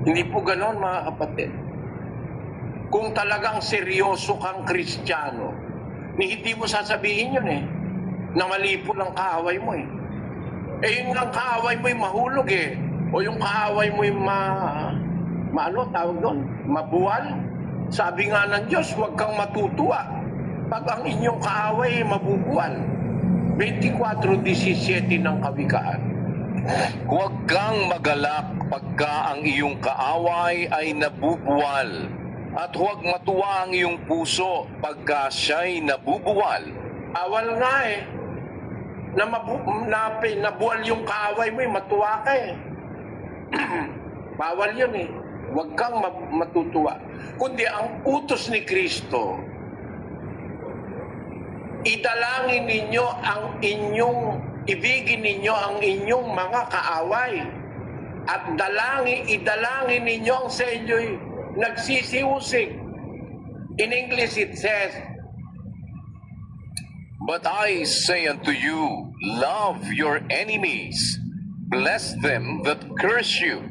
Hindi po ganon, mga kapatid. Kung talagang seryoso kang Kristiyano, hindi mo sasabihin yun na mali po ng kaaway mo yung ang kaaway mo mahulog o yung kaaway mo tawag doon, mabuwal. Sabi nga ng Diyos, huwag kang matutuwa pag ang inyong kaaway mabubuwal. 24:17 ng Kawikaan. Huwag kang magalak pagka ang iyong kaaway ay nabubuwal, at huwag matuwa ang iyong puso pagka siya'y nabubuwal. Awal nga na nabuwal yung kaaway mo matuwa ka Bawal yun Huwag kang matutuwa. Kundi ang utos ni Kristo, idalangin ninyo ibigin ninyo ang inyong mga kaaway at idalangin ninyo ang sa inyo'y nagsisiusig. In English it says, But I say unto you, love your enemies, bless them that curse you,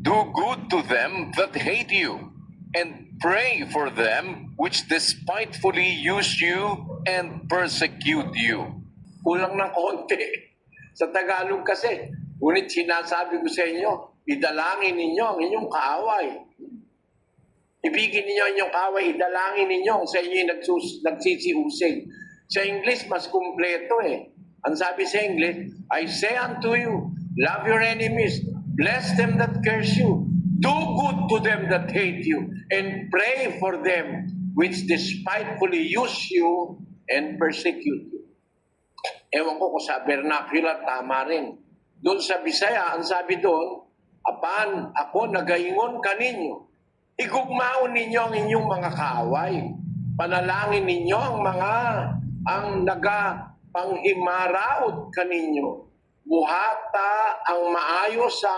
do good to them that hate you, and pray for them which despitefully use you and persecute you. Kulang ng konti sa Tagalog kasi. Ngunit sinasabi ko sa inyo, idalangin ninyo ang inyong kaaway. Ibigin ninyo ang inyong kaaway, idalangin ninyo ang sa inyo nagsisiusig. Sa English, mas kumpleto Ang sabi sa English, I say unto you, love your enemies, bless them that curse you, do good to them that hate you, and pray for them which despitefully use you and persecute you. Ewan ko kung sa vernacular, tama rin. Doon sa Bisaya, ang sabi doon, apan ako nagaingon kaninyo, igugmaon ninyo ang inyong mga kaaway, panalangin ninyo ang nagapanghimaraot kaninyo, buhata ang maayo sa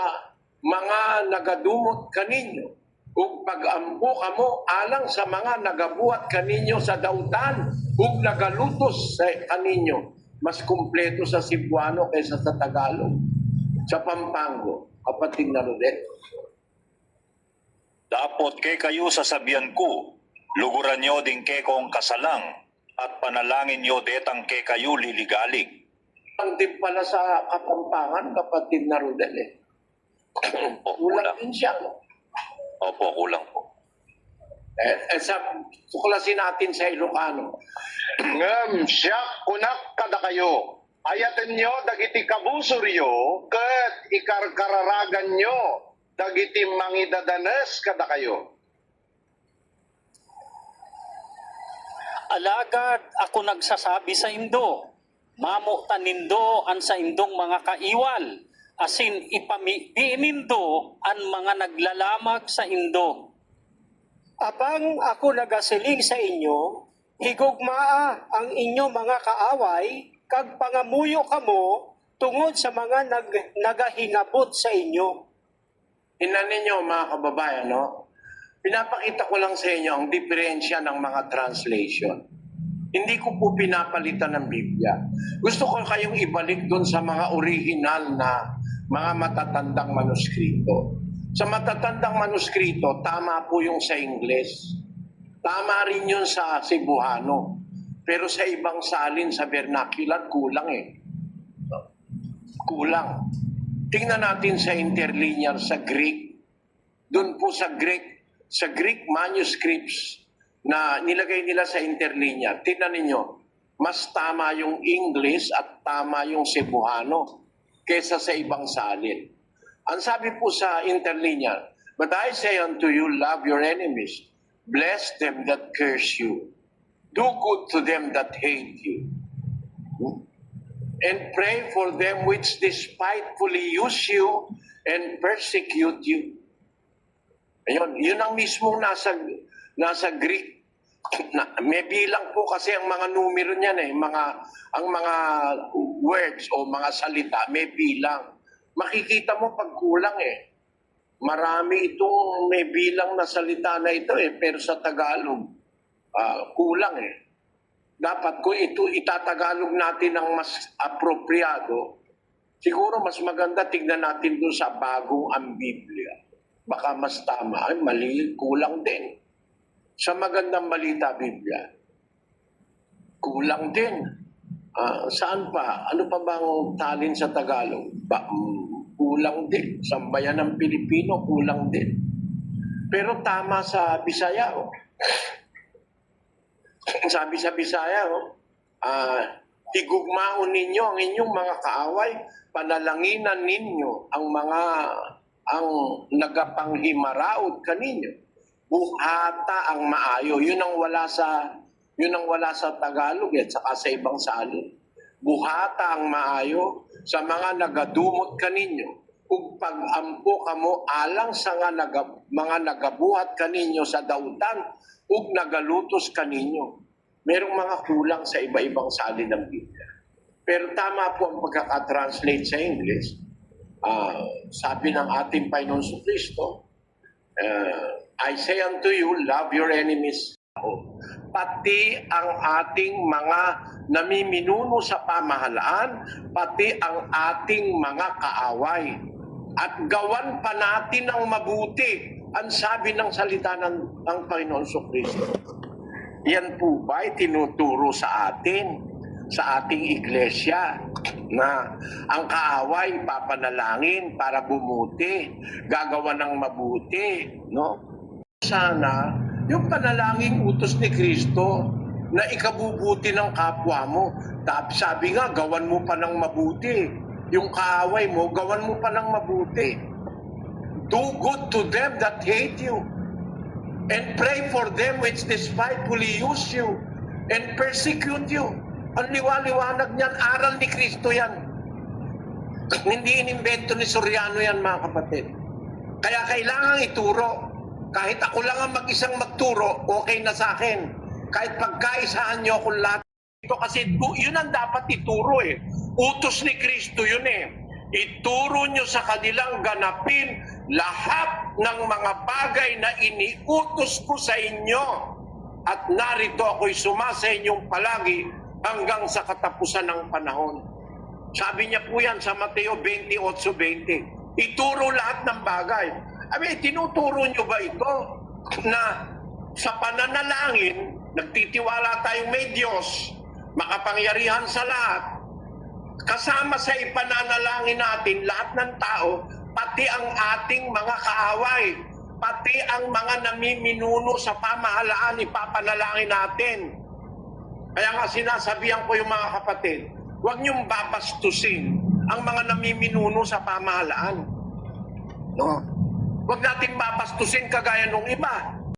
mga nagadumot kaninyo, ug pagampo kamo alang sa mga nagabuhat kaninyo sa dautan, ug nagalutos sa kaninyo. Mas kumpleto sa Cebuano kaysa sa Tagalog. Sa Pampango, kapatid na Rodel. Dapat kay kayo sasabihan ko, luguran nyo din kay kong kasalang, at panalangin nyo detang kay kayo liligalig. Ang din pala sa Kapampangan, kapatid na Rodel Kulang din siya. Opo, kulang po. Tuklasin natin sa Ilocano. Ngem siya kunak kada kayo. Ayaten nyo dagiti kabusuryo ket ikarkararagan nyo dagiti mangidadanes kada kayo. Alagad ako nagsasabi sa indo, mamo tanindo an sa indong mga kaiwal, asin ipamiinindo an mga naglalamag sa indo. Apang ako nagasiling sa inyo, higugmaa ang inyo mga kaaway, kag pangamuyo kamo tungod sa mga nagahinabot sa inyo. Tingnan ninyo mga kababayan, pinapakita ko lang sa inyo ang diferensya ng mga translation. Hindi ko po pinapalitan ng Biblia. Gusto ko kayong ibalik doon sa mga original na mga matatandang manuskrito. Sa matatandang manuskrito, tama po yung sa Ingles. Tama rin yun sa Cebuano. Pero sa ibang salin, sa vernacular, kulang Kulang. Tingnan natin sa interlinear sa Greek. Doon po sa Greek manuscripts na nilagay nila sa interlinear. Tingnan ninyo, mas tama yung English at tama yung Cebuano kesa sa ibang salin. Ang sabi po sa interlinear, but I say unto you, love your enemies, bless them that curse you, do good to them that hate you, and pray for them which despitefully use you and persecute you. Ayun, yun ang mismong nasa Greek. May bilang po kasi ang mga numero niyan ang mga words o mga salita, may bilang. Makikita mo pag kulang Marami itong may bilang na salita na ito pero sa Tagalog, kulang Dapat kung ito itatagalog natin ng mas apropriado, siguro mas maganda tignan natin doon sa bagong ang Biblia. baka mas tama, ay mali, kulang din. Sa magandang balita Biblia, kulang din. Saan pa? Ano pa bang talin sa Tagalog? Kulang din. Sa bayan ng Pilipino, kulang din. Pero tama sa Bisaya. Sabi sa Bisaya, higugmaon ninyo ang inyong mga kaaway, panalanginan ninyo ang nagapanghimaraod kaninyo. Buhata ang maayo. Yun ang wala sa Tagalog at saka sa ibang salin. Buhata ang maayo sa mga nagadumot kaninyo. Ug pag-ampo kamo alang sa mga nagabuhat kaninyo sa dautan ug nagalutos kaninyo. Merong mga kulang sa iba-ibang salin ng Biblia. Pero tama po ang pagkakatranslate sa English. Sabi ng ating Panginoon Kristo, I say unto you, love your enemies. Pati ang ating mga namiminuno sa pamahalaan, pati ang ating mga kaaway. At gawan pa natin ang mabuti, ang sabi ng salita ng Panginoon Kristo. Yan po ba ay tinuturo sa atin, sa ating iglesia, na ang kaaway papanalangin para bumuti, gagawa ng mabuti, no? Sana yung panalangin utos ni Kristo na ikabubuti ng kapwa mo. Sabi nga, gawan mo pa ng mabuti. Yung kaaway mo, gawan mo pa ng mabuti. Do good to them that hate you. And pray for them which despitefully use you and persecute you. Ang liwanag niyan, aral ni Kristo yan. Hindi inimbento ni Soriano yan, mga kapatid. Kaya kailangan ituro. Kahit ako lang ang mag-isang magturo, okay na sa akin. Kahit pagkaisahan nyo akong lahat. Ito kasi yun ang dapat ituro eh. Utos ni Kristo yun eh. Ituro nyo sa kanilang ganapin lahat ng mga bagay na iniutos ko sa inyo. At narito ako'y sumasa inyong palagi hanggang sa katapusan ng panahon. Sabi niya po yan sa Mateo 28:20. Ituro lahat ng bagay. Tinuturo nyo ba ito na sa pananalangin, nagtitiwala tayong may Diyos, makapangyarihan sa lahat, kasama sa ipananalangin natin lahat ng tao, pati ang ating mga kaaway, pati ang mga namiminuno sa pamahalaan, ipapanalangin natin. Kaya nga sinasabihan ko yung mga kapatid, huwag niyong babastusin ang mga namiminuno sa pamahalaan. No? Huwag natin babastusin kagaya nung iba.